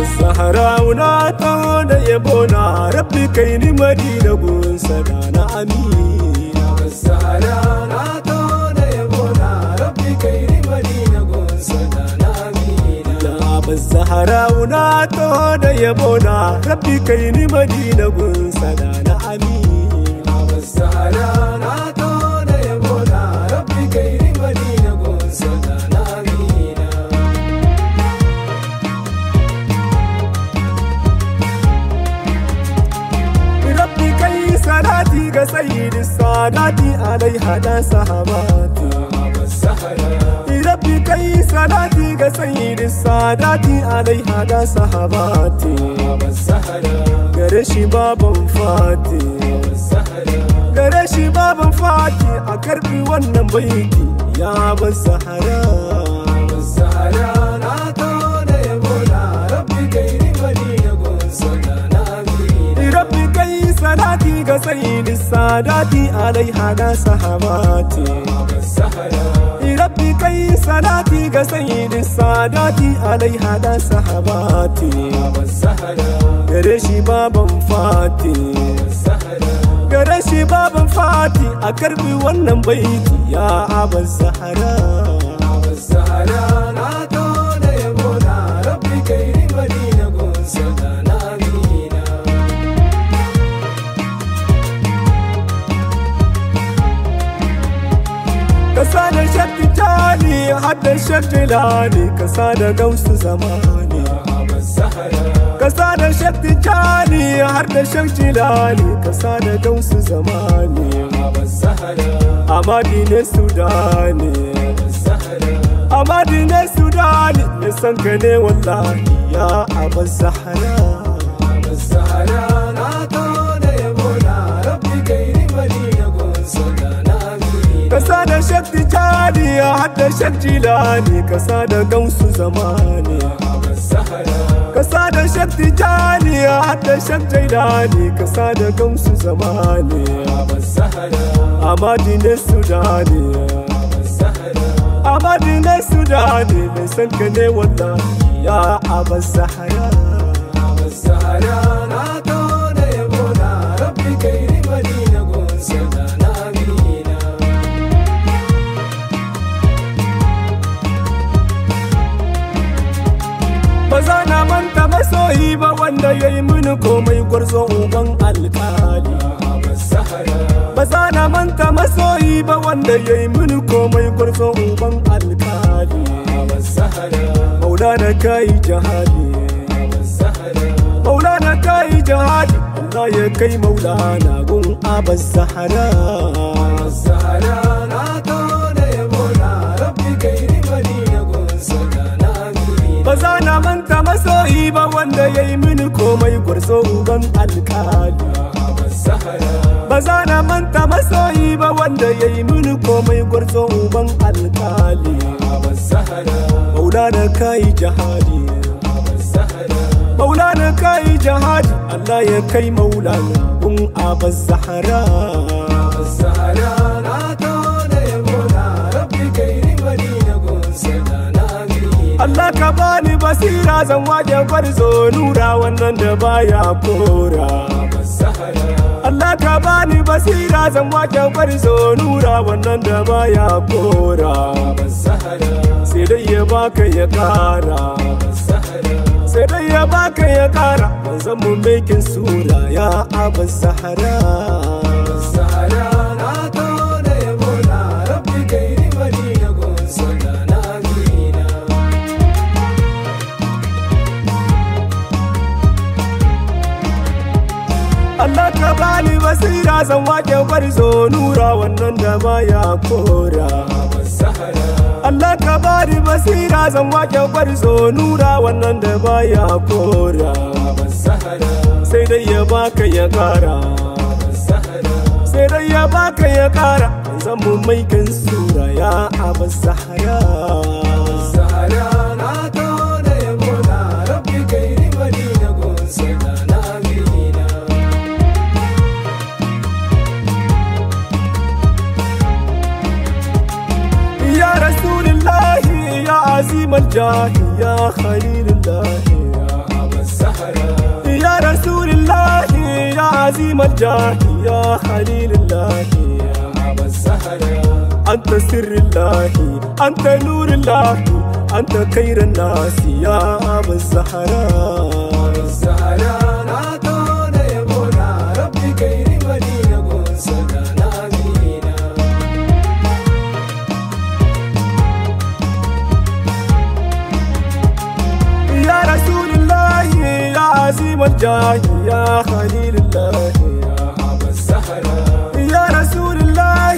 Zahra una ta da yabona Rabbi kai ni Madina gun sadana Amina. Zahra na ta da yabona Rabbi kai ni Madina gun sadana Amina. Zahra una ta da yabona Rabbi kai ni Madina gun sadana Amina. Zahra na ta da yabona Rabbi kai ni Madina gun sadana Amina. Rabbi kai salati ga sayyidi sadati alaiha da sahabati. Rabbi kai salati ga sayyidi sadati alaiha da sahabati. Gare shi baban fati, gare shi baban fati a karbi wannan baiti ya ban Zahra. Zahra na ta da yabona Rabbi kai ni Madina gun sadana Amina. Rabbi kai salati ga sayyidi sadati alaiha da sahabati. Rabbi kai salati ga sayyidi sadati alaiha da sahabati. Gare shi baban fati, gare shi baban fati a karbi wannan baiti ya aban Zahra. Zahra na ta da yabona Rabbi kai ni Madina gun sadana Amina. Kasa da shakki jani hadda shakki lani kasa da gausu zamani. Kasa da shakki jani hadda shakki lani kasa da gausu zamani. Amadi ne Sudani, Amadi ne Sudani ne san ka ne wallahi ya aban Zahra. Zahra na ta da yabona Rabbi kai ni Madina gun sadana Amina. Kasa da shakki jani hadda shakki lani kasa da gausu zamani. Kasa da shakki jani hadda shakki lani kasa da gausu zamani. Amadi ne Sudani, Amadi ne Sudani mai san ka ne wallahi ya aban Zahra. Zahra na ta da yabona Rabbi kai ni Madina gun sadana Amina. Ba za na manta masoyi ba wanda ya yi mini komai gwarzo uban alkali. Ba za na manta masoyi ba wanda ya yi mini komai gwarzo uban alkali. Maulana kai jihadi, Maulana kai jihadi Allah ya kai Maulana gun aban Zahra. Zahra na ta da yabona Rabbi kai ni Madina gun sadana Amina. Ba za na manta masoyi ba wanda ya yi mini komai gwarzo uban alkali. Ba za na manta masoyi ba wanda ya yi mini komai gwarzo uban alkali. Maulana kai jihadi, Maulana kai jihadi Allah ya kai Maulana gun aban Zahra. Zahra na ta da yabona Rabbi kai ni Madina gun sadana Amina. Allah ka bani basira zan waje gwarzo nura wannan da baya kora. Allah ka bani basira zan waje gwarzo nura wannan da baya kora. Sai dai ya baka ya kara, sai dai ya baka ya kara manzon mu mekin sura ya aban Zahra. Zahra na ta da yabona Rabbi kai ni Madina gun sadana Amina. Allah ka bani basira zan wake gwarzo nura wannan da baya kora. Allah ka bani basira zan wake gwarzo nura wannan da baya kora. Sai dai ya baka ya kara, sai dai ya baka ya kara zan mu mai kan sura ya aban Zahra. Zahra na ta da yabona Rabbi kai ni Madina gun sadana Amina. Ya Rasulullahi ya azim al-jahi ya Khalilullah. الزهرة يا رسول الله يا عظيم الجاه يا خليل الله يا أبا الزهرة أنت سر الله أنت نور الله أنت خير الناس يا أبا الزهراء الزهرة ناتون يبونا ربي كيري مدينة قول سدانا مينا يا رسول الله يا عظيم الجاه يا خليل الله يا أبا الزهرة يا رسول الله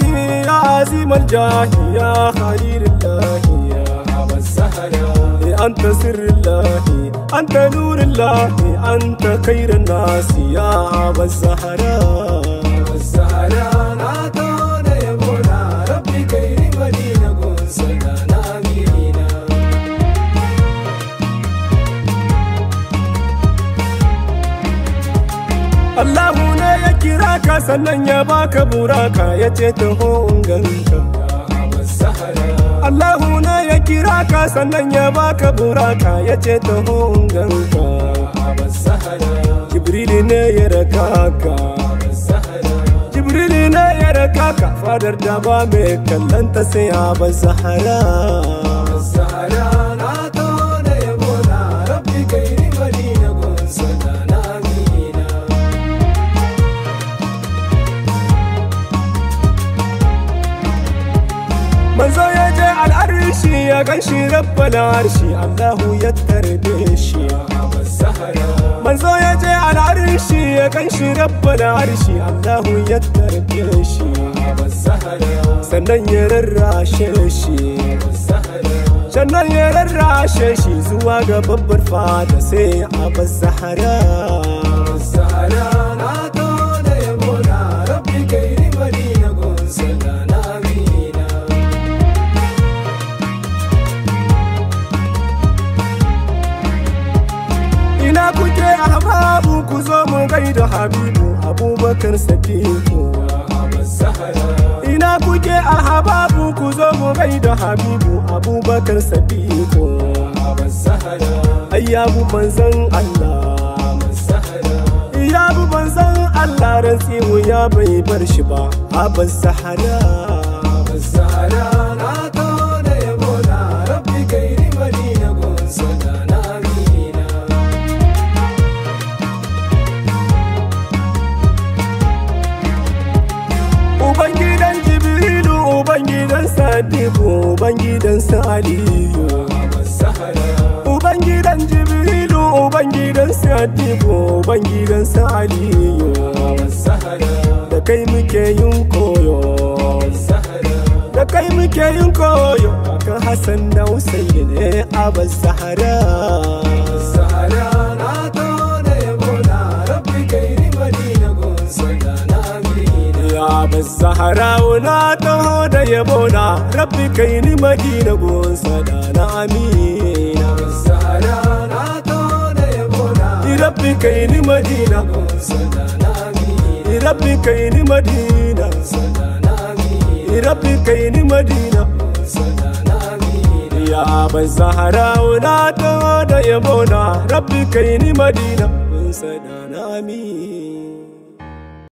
يا عظيم الجاه يا خليل الله يا أبا الزهرة أنت سر الله أنت نور الله أنت خير الناس يا أبا الزهراء الزهرة ناتون يبونا ربي كيري مدينة قول سدانا مينا Allah ne ya kira ka sannan ya baka buraka ya ce taho ganka. يا أبا الزهرة Allah ne ya kira ka sannan ya baka buraka ya ce taho ganka. يا أبا الزهرة Jibril ne ya raka ka. أبا الزهرة Jibril ne ya raka ka fadar da ba mai kallanta sai Aba Zahara. الزهرة ناتون يبونا ربي كيري مدينة قول سدانا مينا Manzo ya je al'arshi ya ganshi rabbal arshi Allahu ya tarbe shi. يا أبا الزهرة Manzo ya je al'arshi ya ganshi rabbal arshi Allahu ya tarbe shi. يا أبا الزهرة Sannan ya rarrashe shi. الزهرة Sannan ya rarrashe shi zuwa ga babbar fada sai Aba Zahara. الزهرة ناتون يبونا ربي كيري مدينة قول سدانا مينا Ina kuke ahbabu ku zo mu gaida Habibu Abubakar Sadiku. يا أبا الزهرة Ina kuke ahbabu ku zo mu gaida Habibu Abubakar Sadiku. يا أبا الزهرة Ayyabu manzon Allah. الزهرة Ya bu manzon Allah rantsiwu ya bai bar shi ba Aba Zahara. أبا الزهرة ناتون يبونا ربي كيري مدينة قول سدانا مينا Ubangidan Jibrilu Ubangidan Sadiku Ubangidan Aliyu. أبا الزهرة Ubangidan Jibrilu Ubangidan Sadiku Ubangidan Aliyu. أبا الزهرة Da kai muke yin koyo. الزهرة Da kai muke yin koyo akan Hassan da Hussein ne Aba Zahara. الزهرة ناتون يبونا ربي كيري مدينة قول سدانا مينا Ya Aba Zahara na taho da yabona Rabbi kai ni Madina gonsa da na amina. الزهرة ناتون يبونا Rabbi kai ni Madina. قول سدانا مينا Rabbi kai ni Madina. سدانا مينا Rabbi kai ni Madina. سدانا مينا Ya Aba Zahara na taho da yabona Rabbi kai ni Madina gonsa da na amina.